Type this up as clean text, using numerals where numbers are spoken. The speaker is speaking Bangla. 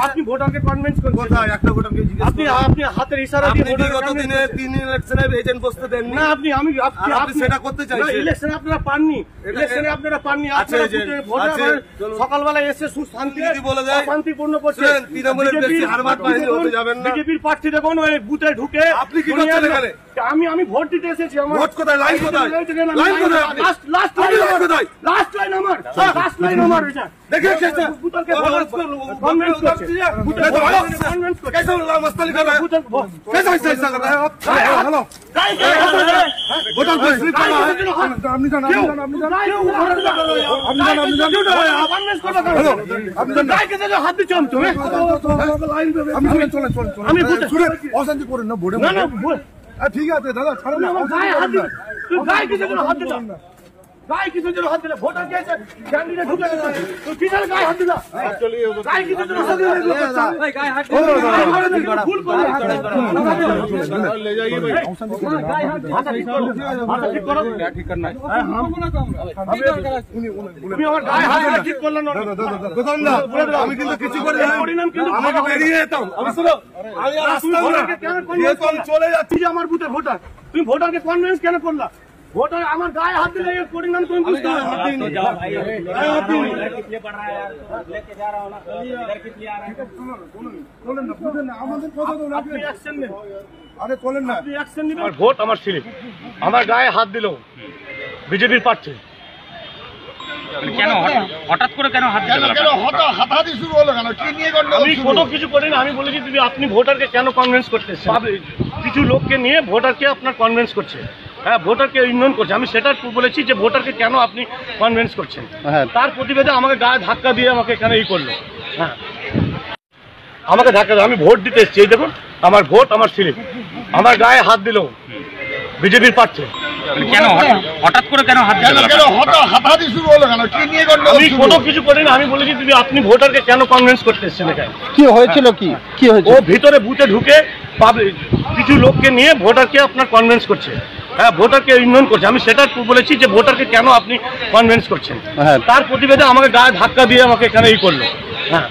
আপনি ভোটারকে কনভিন্স করছেন কোথায়? একটা ভোটারকে আপনি হাতের ইশারা দিয়ে গত দিনে 3 ইলেকশনে এজেন্ট বসতে দেন না। আপনি সেটা করতে চাইছেন। ইলেকশনে আপনারা পাননি, আপনারা ভোটার সকালবেলা এসে সুশান্তি বলে দেয় শান্তিপূর্ণ করছেন। তৃণমূলের বেশি হারমাত বাহিনী হতে যাবেন না। বিজেপির প্রার্থী দেখুন ওই বুথে ঢুকে আপনি কি করছেন এখানে? আমি ভোট দিতে এসেছি। আমার ভোট কোথায়? লাইন কোথায়? লাইন কোথায়? লাস্ট লাইন আমার এটা দেখে এসেছে। বুথকে কনভিন্স করছে। বুথে কনভিন্স করছে। कैसे मस्तानी कर रहा है? कैसा ऐसा कर रहा है आप? हेलो वोटर को स्लिप कर रहा है। আপনি জান গায়ে কে যে হাত দিচ্ছ তুমি? চলেন আমি বুঝে অশান্তি করেন না ভোটে। না ঠিক আছে দাদা ছাড়ুন না। গায়ে হাত দিচ্ছ, গায়ে কে যে হাত দিচ্ছ? गाय किसी जगह हाथ दिला वोटर कैसे कैंडिडेट ढुके तो किधर गाय हाथ दिला? गाय किसी जगह हाथ दिला भाई गाय हाथ भूल कर ले जाइए भाई। गाय हाथ ठीक करो क्या ठीक करना है? हम তুমি আমার গায় হাত দিলা ঠিক করলেন না বুঝলাম না। আমি কিন্তু কিছু করি না, পরিণাম কিন্তু আমাকে বেরিয়ে যেতাম। আমি শুনো আমি রাস্তাকে কেন কনভিন্স চলে যাচ্ছি যে আমার বুথে ভোটার, তুমি ভোটারকে কনভিন্স কেন করলা? वोटर हमारे गाय हाथ दिले परिणाम तुम पूछते हो? कितने पड़ रहा है यार? लेके जा रहा हूं ना इधर कितने आ रहा है? चलें ना पूछें ना আমাদের কথা তো আপনি অ্যাকশন নেন। আরে চলেন না আপনি অ্যাকশন নিবেন। আমার ভোট আমার স্লিপ আমার গায়ে হাত দিলো বিজেপির প্রার্থী। কেন হঠাৎ করে কেন হাত দিলেন? কেন হাতাহাতি শুরু হলো কেন? কি নিয়ে গন্ডগোল? আমি কোনো কিছু করি না। আমি বলেছি তুমি আপনি ভোটারকে কেন কনভিন্স করতেছেন? কিছু লোককে নিয়ে ভোটারকে আপনার কনভিন্স করছে। হ্যাঁ ভোটারকে ইগনোর করছে। আমি সেটা বলেছি যে ভোটারকে কেন আপনি কনভিন্স করছেন। তার প্রতিবাদে আমাকে গায়ে ধাক্কা দিয়ে আমাকে এখানে করলো। হ্যাঁ আমাকে ধাক্কা দিয়ে আমি ভোট দিতে এসেছি। এই দেখুন আমার ভোট আমার স্লিপ আমার গায়ে হাত দিল বিজেপির প্রার্থী। কেন হঠাৎ করে কেন হাত দিলেন? হাতাহাতি শুরু হলো কেন? কি নিয়ে গন্ডগোল? আমি কোনো কিছু করি না। আমি বলেছি তুমি আপনি ভোটারকে কেন কনভিন্স করতে এসেছেন এখানে? কি হয়েছিল? কি হয়েছে? ও ভিতরে বুথে ঢুকে কিছু লোককে নিয়ে ভোটারকে আপনার কনভিন্স করছে। হ্যাঁ ভোটারকে ইগনোর করছে। আমি সেটা বলেছি যে ভোটারকে কেন আপনি কনভিন্স করছেন। তার প্রতিবাদে আমাকে গায়ে ধাক্কা দিয়ে আমাকে এখানে করলো। হ্যাঁ